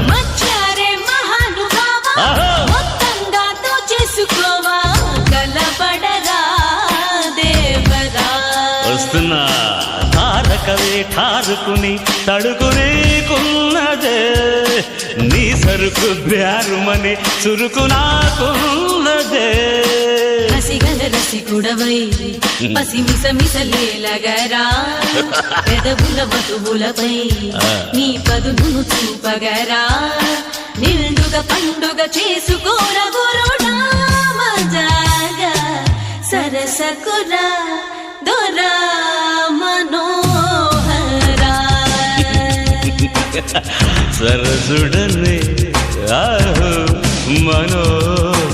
మచ్చారే మహానుభావా మొత్తంగా దోచేసుకోవా కలబడరా దేవరా వస్తున్నా తారకవే ఠారుకుని తడుకునేకున్నదే నీ సరుకు బ్యారుమని చురుకు నాకున్నదే రసిగల రసికుడవై పసిమిసమిసలేలగరా పెదవుల వధువులపై నీ పదును చూపగరా నిండుగా పండుగ చేసుకోర గురుడా మజాగా సరసకురా దొరా మనోహరా సరసుడనే మనో